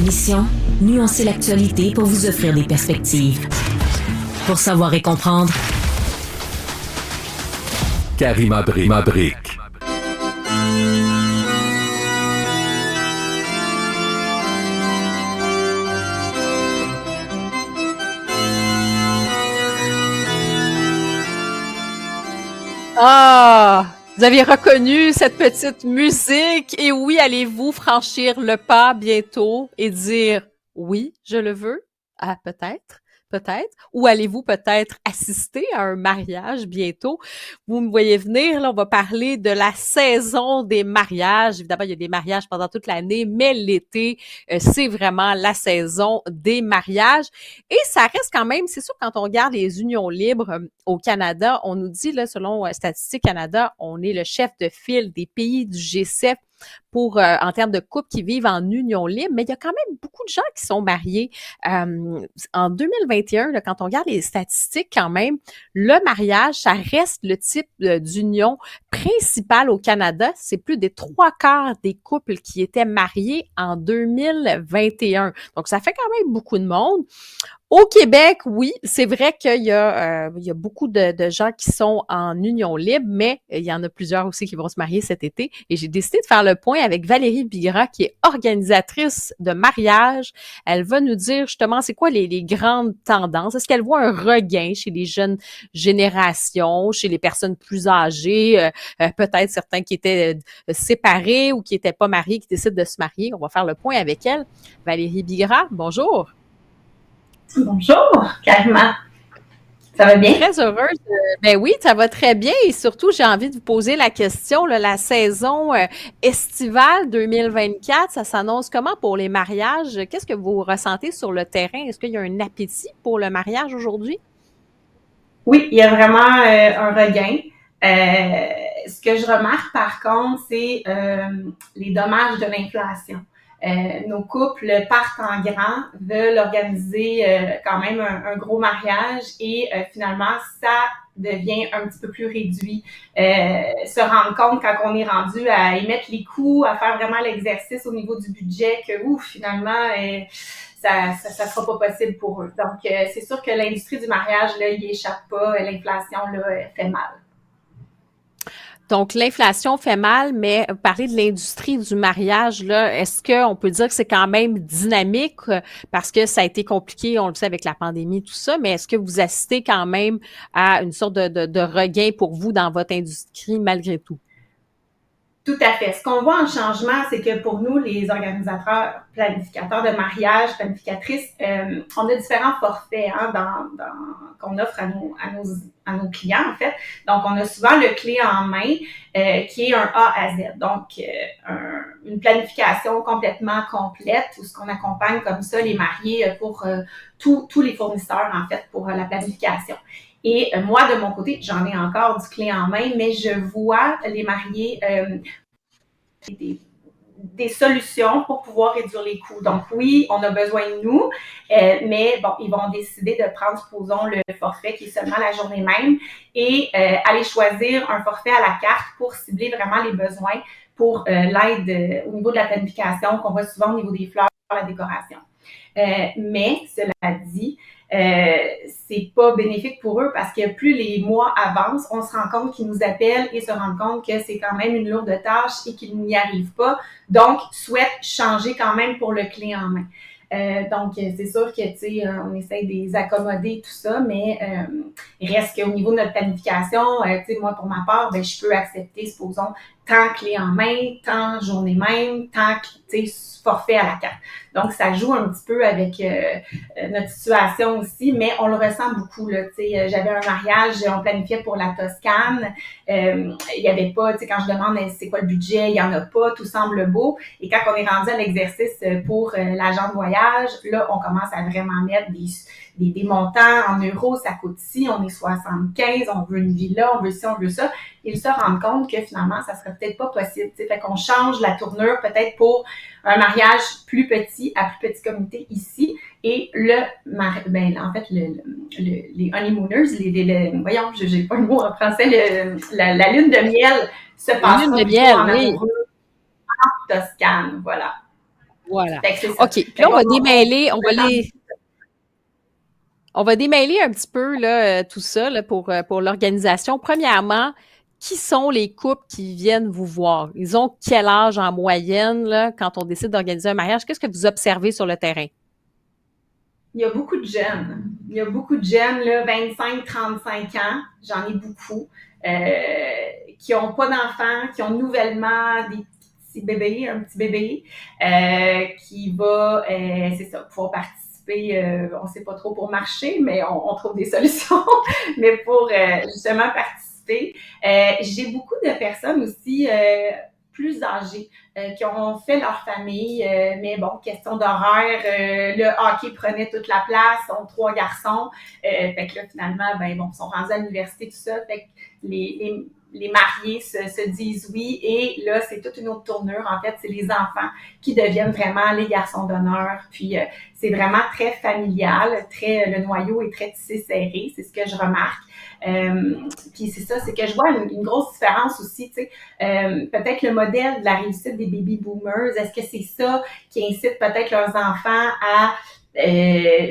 Mission, nuancer l'actualité pour vous offrir des perspectives. Pour savoir et comprendre, Karima Brick. Ah! Vous avez reconnu cette petite musique et oui, allez-vous franchir le pas bientôt et dire oui, je le veux? Ah, peut-être. Ou allez-vous peut-être assister à un mariage bientôt? Vous me voyez venir, là, on va parler de la saison des mariages. Évidemment, il y a des mariages pendant toute l'année, mais l'été, c'est vraiment la saison des mariages. Et ça reste quand même, c'est sûr, quand on regarde les unions libres au Canada, on nous dit, là, selon Statistique Canada, on est le chef de file des pays du G7 pour en termes de couples qui vivent en union libre, mais il y a quand même beaucoup de gens qui sont mariés. En 2021, là, quand on regarde les statistiques quand même, le mariage, ça reste le type d'union principale au Canada. C'est plus des 3/4 des couples qui étaient mariés en 2021. Donc, ça fait quand même beaucoup de monde. Au Québec, oui, c'est vrai qu'il y a beaucoup de gens qui sont en union libre, mais il y en a plusieurs aussi qui vont se marier cet été. Et j'ai décidé de faire le point avec Valérie Bigra, qui est organisatrice de mariage. Elle va nous dire justement c'est quoi les grandes tendances. Est-ce qu'elle voit un regain chez les jeunes générations, chez les personnes plus âgées, peut-être certains qui étaient séparés ou qui n'étaient pas mariés, qui décident de se marier. On va faire le point avec elle. Valérie Bigra, bonjour. Bonjour, Karima. Ça va bien? Très heureuse. Ben oui, ça va très bien. Et surtout, j'ai envie de vous poser la question, là, la saison estivale 2024, ça s'annonce comment pour les mariages? Qu'est-ce que vous ressentez sur le terrain? Est-ce qu'il y a un appétit pour le mariage aujourd'hui? Oui, il y a vraiment un regain. Ce que je remarque par contre, c'est les dommages de l'inflation. Nos couples partent en grand, veulent organiser quand même un gros mariage et finalement, ça devient un petit peu plus réduit. Se rendre compte quand on est rendu à émettre les coûts, à faire vraiment l'exercice au niveau du budget, que finalement, ça sera pas possible pour eux. Donc, c'est sûr que l'industrie du mariage, là, il échappe pas. L'inflation, là, fait mal. Donc, l'inflation fait mal, mais parler de l'industrie du mariage, là, est-ce qu'on peut dire que c'est quand même dynamique parce que ça a été compliqué, on le sait avec la pandémie, tout ça, mais est-ce que vous assistez quand même à une sorte de regain pour vous dans votre industrie malgré tout? Tout à fait. Ce qu'on voit en changement, c'est que pour nous, les organisateurs, planificateurs de mariage, planificatrices, on a différents forfaits qu'on offre à nos clients, en fait. Donc, on a souvent le clé en main qui est un A à Z. Donc, une planification complètement complète où ce qu'on accompagne comme ça les mariés pour tous les fournisseurs, en fait, pour la planification. Et moi, de mon côté, j'en ai encore du clé en main, mais je vois les mariés des solutions pour pouvoir réduire les coûts. Donc oui, on a besoin de nous, mais bon, ils vont décider de prendre, supposons, le forfait qui est seulement la journée même et aller choisir un forfait à la carte pour cibler vraiment les besoins pour l'aide au niveau de la planification qu'on voit souvent au niveau des fleurs, la décoration. Mais cela dit, c'est pas bénéfique pour eux parce que plus les mois avancent, on se rend compte qu'ils nous appellent et se rendent compte que c'est quand même une lourde tâche et qu'ils n'y arrivent pas. Donc, souhaitent changer quand même pour le clé en main. Donc, c'est sûr que, tu sais, on essaie de les accommoder, tout ça, mais reste qu'au niveau de notre planification, tu sais, moi, pour ma part, ben, je peux accepter, supposons, tant clé en main, tant journée même, tant, tu sais, forfait à la carte. Donc, ça joue un petit peu avec notre situation aussi, mais on le ressent beaucoup, là, tu sais, j'avais un mariage, on planifiait pour la Toscane, il y avait pas, tu sais, quand je demande c'est quoi le budget, il y en a pas, tout semble beau, et quand on est rendu à l'exercice pour l'agent de voyage, là, on commence à vraiment mettre des montants en euros, ça coûte ci, on est 75, on veut une villa, on veut ci, on veut ça. Ils se rendent compte que finalement, ça serait peut-être pas possible. T'sais. Fait qu'on change la tournure peut-être pour un mariage plus petit, à plus petit comité ici. Et les honeymooners, voyons, j'ai pas le mot en français, la lune de miel se passe en amoureux en Toscane, voilà. Voilà. Fait que c'est ça. OK. Puis là, on va démêler, on va démêler un petit peu là, tout ça là, pour l'organisation. Premièrement, qui sont les couples qui viennent vous voir? Ils ont quel âge en moyenne là, quand on décide d'organiser un mariage? Qu'est-ce que vous observez sur le terrain? Il y a beaucoup de jeunes. Il y a beaucoup de jeunes, là, 25-35 ans. J'en ai beaucoup. Qui n'ont pas d'enfants, qui ont nouvellement des petits bébés, un petit bébé, qui va, c'est ça, pouvoir participer, on ne sait pas trop pour marcher, mais on trouve des solutions, mais pour justement participer. J'ai beaucoup de personnes aussi plus âgées qui ont fait leur famille, mais bon, question d'horaire, le hockey prenait toute la place, ont 3 garçons, fait que là, finalement, ben bon, ils sont rendus à l'université, tout ça, fait que les mariés se disent oui, et là, c'est toute une autre tournure. En fait, c'est les enfants qui deviennent vraiment les garçons d'honneur. Puis, c'est vraiment très familial, le noyau est très tissé serré, c'est ce que je remarque. Puis c'est ça, c'est que je vois une grosse différence aussi, tu sais, peut-être le modèle de la réussite des baby boomers, est-ce que c'est ça qui incite peut-être leurs enfants à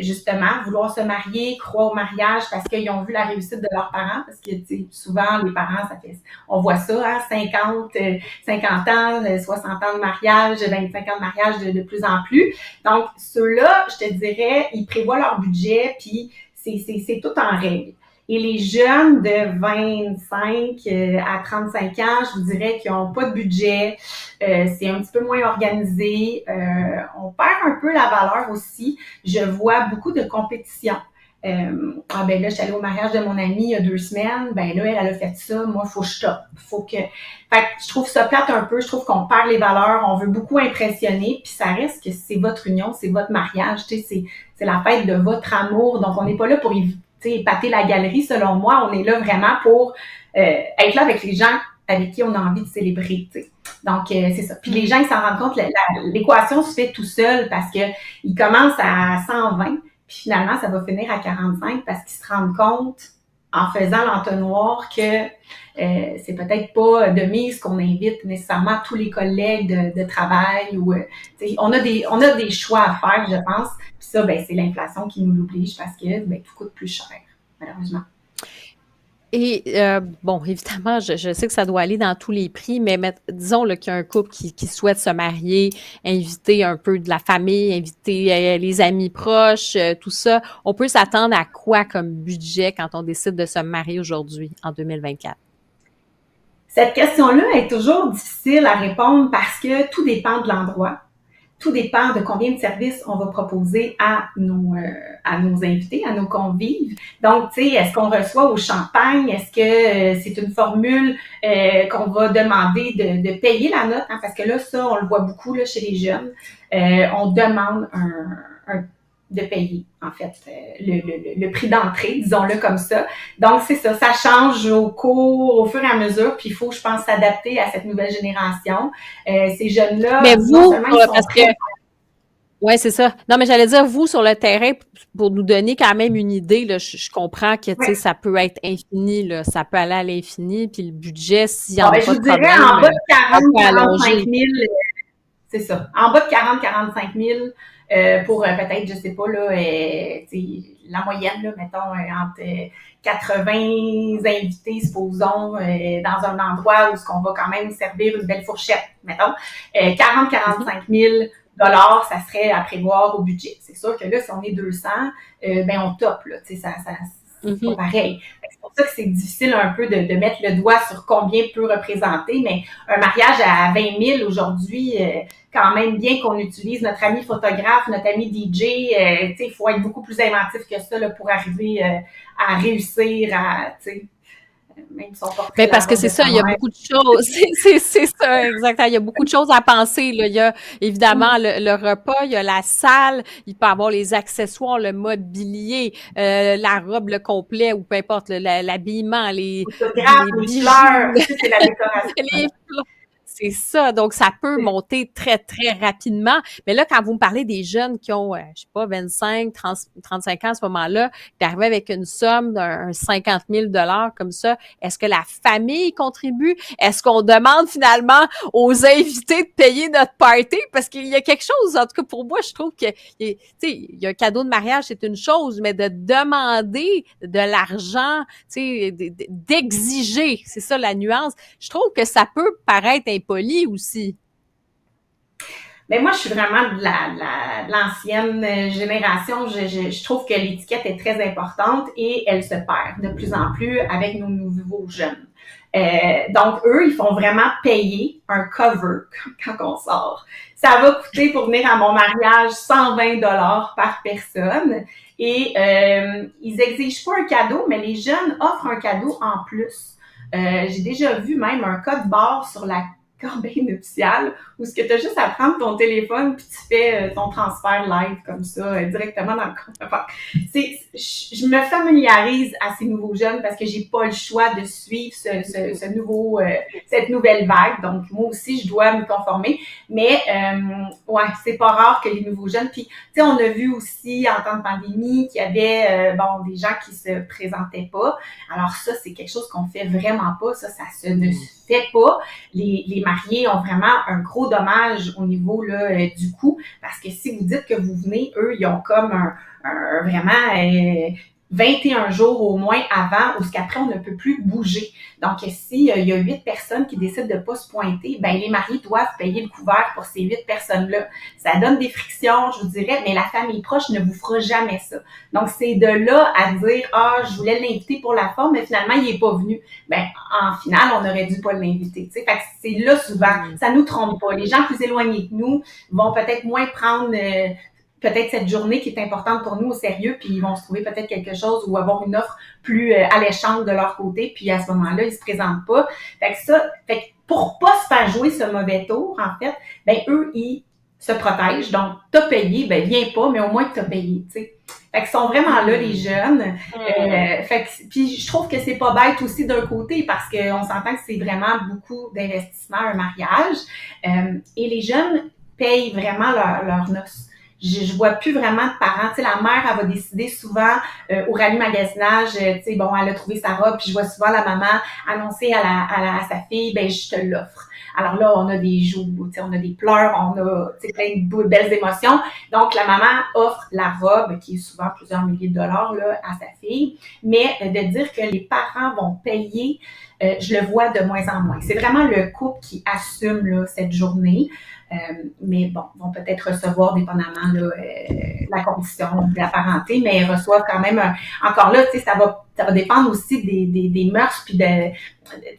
justement vouloir se marier, croire au mariage parce qu'ils ont vu la réussite de leurs parents, parce que souvent les parents, on voit ça, hein, 50 ans, 60 ans de mariage, 25 ans de mariage de plus en plus. Donc ceux-là, je te dirais, ils prévoient leur budget, puis c'est tout en règle. Et les jeunes de 25 à 35 ans, je vous dirais qu'ils n'ont pas de budget, c'est un petit peu moins organisé, on perd un peu la valeur aussi. Je vois beaucoup de compétition. Ben là, je suis allée au mariage de mon amie il y a 2 semaines, ben là, elle a fait ça, moi, il faut que je stoppe. Fait que je trouve ça plate un peu, je trouve qu'on perd les valeurs, on veut beaucoup impressionner, puis ça reste que c'est votre union, c'est votre mariage, tu sais, c'est la fête de votre amour, donc on n'est pas là pour épater la galerie, selon moi, on est là vraiment pour être là avec les gens avec qui on a envie de célébrer, tu sais. Donc, c'est ça. Puis les gens, ils s'en rendent compte, l'équation se fait tout seul parce que ils commencent à 120, puis finalement, ça va finir à 45 parce qu'ils se rendent compte, en faisant l'entonnoir, que c'est peut-être pas de mise qu'on invite nécessairement tous les collègues de travail ou on a des choix à faire, je pense. Puis ça, ben c'est l'inflation qui nous l'oblige parce que ben tout coûte plus cher, malheureusement. Et bon, évidemment, je sais que ça doit aller dans tous les prix, mais disons là, qu'il y a un couple qui souhaite se marier, inviter un peu de la famille, inviter les amis proches, tout ça. On peut s'attendre à quoi comme budget quand on décide de se marier aujourd'hui, en 2024? Cette question-là est toujours difficile à répondre parce que tout dépend de l'endroit. Tout dépend de combien de services on va proposer à nos invités, à nos convives. Donc, tu sais, est-ce qu'on reçoit au champagne? Est-ce que c'est une formule qu'on va demander de payer la note? Hein? Parce que là, ça, on le voit beaucoup là, chez les jeunes. On demande de payer, en fait, le prix d'entrée, disons-le comme ça. Donc, c'est ça, ça change au fur et à mesure, puis il faut, je pense, s'adapter à cette nouvelle génération. Ces jeunes-là, mais vous, parce que oui, c'est ça. Non, mais j'allais dire, vous, sur le terrain, pour nous donner quand même une idée, là, je comprends que, tu sais, ça peut être infini, là, ça peut aller à l'infini, puis le budget, s'il y en a pas de problème, je vous dirais, en bas de 40-45 000, c'est ça, en bas de 40-45 000, pour peut-être, je sais pas, là, la moyenne, là, mettons, entre 80 invités, supposons, dans un endroit où on va quand même servir une belle fourchette, mettons, 40-45 000 $, ça serait à prévoir au budget. C'est sûr que là, si on est 200, ben on top, là, tu sais, c'est pas pareil. C'est pour ça que c'est difficile un peu de mettre le doigt sur combien peut représenter, mais un mariage à 20 000 aujourd'hui, quand même bien qu'on utilise notre ami photographe, notre ami DJ, tu sais, il faut être beaucoup plus inventif que ça là, pour arriver à réussir à, tu sais, même son portrait. Mais parce que c'est ça, il y a beaucoup de choses. C'est ça, exactement. Il y a beaucoup de choses à penser. Là. Il y a évidemment le repas, il y a la salle, il peut y avoir les accessoires, le mobilier, la robe, le complet, ou peu importe, l'habillement, les bijoux. Les fleurs, c'est la décoration. C'est ça, donc ça peut monter très, très rapidement. Mais là, quand vous me parlez des jeunes qui ont, je sais pas, 25, 30, 35 ans à ce moment-là, d'arriver avec une somme d'un 50 000 comme ça, est-ce que la famille contribue? Est-ce qu'on demande finalement aux invités de payer notre party? Parce qu'il y a quelque chose, en tout cas pour moi, je trouve que, tu sais, il y a un cadeau de mariage, c'est une chose, mais de demander de l'argent, tu sais, d'exiger, c'est ça la nuance. Je trouve que ça peut paraître impoli aussi. Mais moi, je suis vraiment de l'ancienne génération. Je trouve que l'étiquette est très importante et elle se perd de plus en plus avec nos nouveaux jeunes. Donc, eux, ils font vraiment payer un cover quand on sort. Ça va coûter pour venir à mon mariage 120 par personne et ils exigent pas un cadeau, mais les jeunes offrent un cadeau en plus. J'ai déjà vu même un code barre sur la corbeille nuptiale où ce que tu as juste à prendre ton téléphone puis tu fais ton transfert live comme ça directement dans le compte. Enfin, je me familiarise à ces nouveaux jeunes parce que j'ai pas le choix de suivre cette nouvelle vague. Donc moi aussi je dois me conformer. Mais ouais, c'est pas rare que les nouveaux jeunes. Puis tu sais, on a vu aussi en temps de pandémie qu'il y avait des gens qui se présentaient pas. Alors ça, c'est quelque chose qu'on fait vraiment pas. Ça se ne fait pas. Les mariés ont vraiment un gros dommage au niveau là, du coût, parce que si vous dites que vous venez, eux, ils ont comme vraiment 21 jours au moins avant, où qu'après, on ne peut plus bouger. Donc, s'il y a 8 personnes qui décident de ne pas se pointer, ben les mariés doivent payer le couvert pour ces 8 personnes-là. Ça donne des frictions, je vous dirais, mais la famille proche ne vous fera jamais ça. Donc, c'est de là à dire, je voulais l'inviter pour la forme, mais finalement, il n'est pas venu. Ben, en finale, on aurait dû pas l'inviter. Fait que c'est là souvent, ça nous trompe pas. Les gens plus éloignés que nous vont peut-être moins prendre peut-être cette journée qui est importante pour nous au sérieux, puis ils vont se trouver peut-être quelque chose ou avoir une offre plus alléchante de leur côté, puis à ce moment-là, ils se présentent pas. Fait que pour pas se faire jouer ce mauvais tour, en fait, ben eux, ils se protègent. Donc, t'as payé, ben viens pas, mais au moins que t'as payé, tu sais. Fait qu'ils sont vraiment là, les jeunes. Puis je trouve que c'est pas bête aussi d'un côté, parce qu'on s'entend que c'est vraiment beaucoup d'investissement, un mariage. Et les jeunes payent vraiment leur noces. Je vois plus vraiment de parents. Tu sais, la mère, elle va décider souvent au rallye magasinage, tu sais, bon, elle a trouvé sa robe, puis je vois souvent la maman annoncer à sa fille, ben je te l'offre. Alors là, on a des joues, tu sais, on a des pleurs, on a, tu sais, plein de belles émotions. Donc, la maman offre la robe, qui est souvent plusieurs milliers de dollars, là, à sa fille. Mais de dire que les parents vont payer, je le vois de moins en moins. C'est vraiment le couple qui assume, là, cette journée. Mais bon, vont peut-être recevoir dépendamment là, la condition de la parenté, mais ils reçoivent quand même encore là, tu sais, ça va dépendre aussi des mœurs, puis tu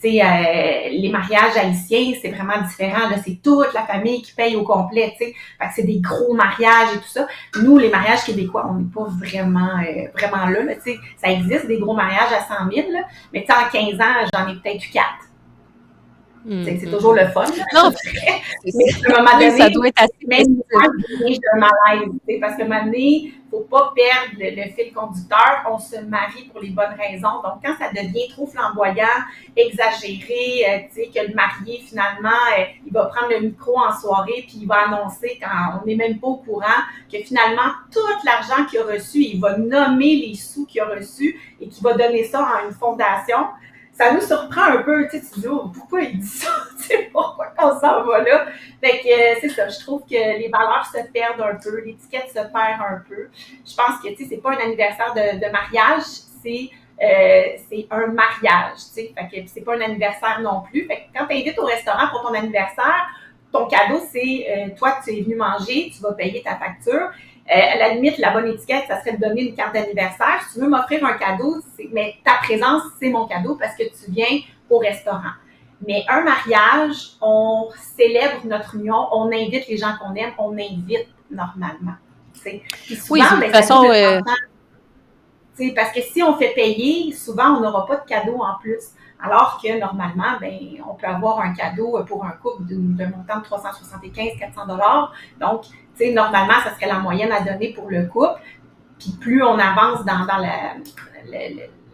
sais, les mariages haïtiens, c'est vraiment différent. Là, c'est toute la famille qui paye au complet, tu sais. Fait que c'est des gros mariages et tout ça. Nous, les mariages québécois, on n'est pas vraiment là, tu sais. Ça existe, des gros mariages à 100 000, là, mais tu sais, en 15 ans, j'en ai peut-être eu 4. C'est toujours le fun. Non, mais à un moment donné, ça doit être assez même moi, j'ai un malaise. Parce qu'à un moment donné, il ne faut pas perdre le fil conducteur. On se marie pour les bonnes raisons. Donc, quand ça devient trop flamboyant, exagéré, tu sais, que le marié, finalement, il va prendre le micro en soirée puis il va annoncer, quand on n'est même pas au courant, que finalement, tout l'argent qu'il a reçu, il va nommer les sous qu'il a reçus et qu'il va donner ça à une fondation. Ça nous surprend un peu, tu sais, tu dis, pourquoi il dit ça? Tu sais, pourquoi on s'en va là? Fait que c'est ça, je trouve que les valeurs se perdent un peu, l'étiquette se perd un peu. Je pense que, tu sais, c'est pas un anniversaire de mariage, c'est un mariage, tu sais. Fait que c'est pas un anniversaire non plus. Fait que quand tu invites au restaurant pour ton anniversaire, ton cadeau, c'est toi, tu es venu manger, tu vas payer ta facture. À la limite, la bonne étiquette, ça serait de donner une carte d'anniversaire. Si tu veux m'offrir un cadeau, mais ta présence, c'est mon cadeau parce que tu viens au restaurant. Mais un mariage, on célèbre notre union, on invite les gens qu'on aime, on invite normalement. Puis souvent, oui, de toute façon... parce que si on fait payer, souvent, on n'aura pas de cadeau en plus. Alors que normalement, ben, on peut avoir un cadeau pour un couple d'un montant de 375-400 $. Donc, tu sais, normalement, ça serait la moyenne à donner pour le couple. Puis plus on avance dans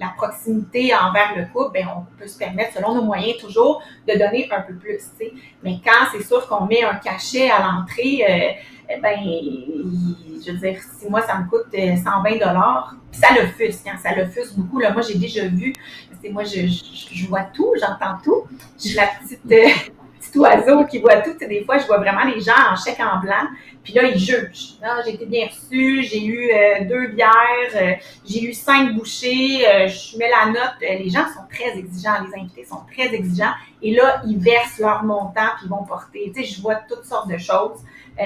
la proximité envers le couple, ben, on peut se permettre, selon nos moyens, toujours de donner un peu plus, tu sais. Mais quand c'est sûr qu'on met un cachet à l'entrée, ben, je veux dire, si moi, ça me coûte 120 $, puis ça l'offusque, hein, ça l'offusque beaucoup. Là, moi, j'ai déjà vu, moi, je vois tout, j'entends tout. Je suis la petite, petit oiseau qui voit tout. Des fois, je vois vraiment les gens en chèque en blanc, puis là, ils jugent. Ah, j'ai été bien reçue, j'ai eu 2 bières, j'ai eu 5 bouchées, je mets la note. Les gens sont très exigeants, les invités sont très exigeants, et là, ils versent leur montant, puis ils vont porter. Tu sais, je vois toutes sortes de choses.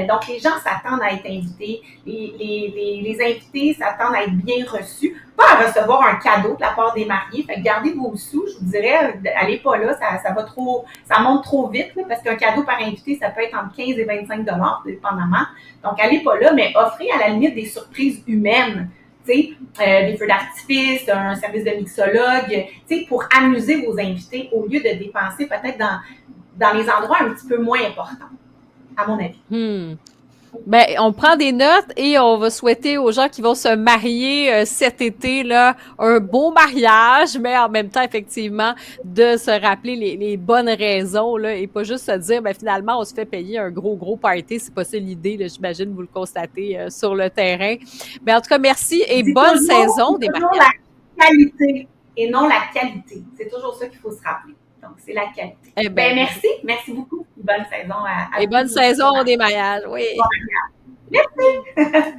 Donc, les gens s'attendent à être invités. Les invités s'attendent à être bien reçus, pas à recevoir un cadeau de la part des mariés. Fait que gardez vos sous, je vous dirais, allez pas là, ça monte trop vite, là, parce qu'un cadeau par invité, ça peut être entre 15 et 25 $, dépendamment. Donc, allez pas là, mais offrez à la limite des surprises humaines. Des feux d'artifice, un service de mixologue, pour amuser vos invités au lieu de dépenser peut-être dans les endroits un petit peu moins importants, à mon avis. Ben, on prend des notes et on va souhaiter aux gens qui vont se marier cet été là un beau mariage, mais en même temps effectivement de se rappeler les bonnes raisons là et pas juste se dire ben finalement on se fait payer un gros party, c'est pas ça l'idée là, j'imagine vous le constatez sur le terrain. Mais en tout cas merci et bonne saison des mariages. La qualité et non la qualité, c'est toujours ça qu'il faut se rappeler. Donc, c'est la qualité. Eh ben, merci beaucoup. Bonne saison à et bonne saison des mariages, oui. Bon mariage. Merci.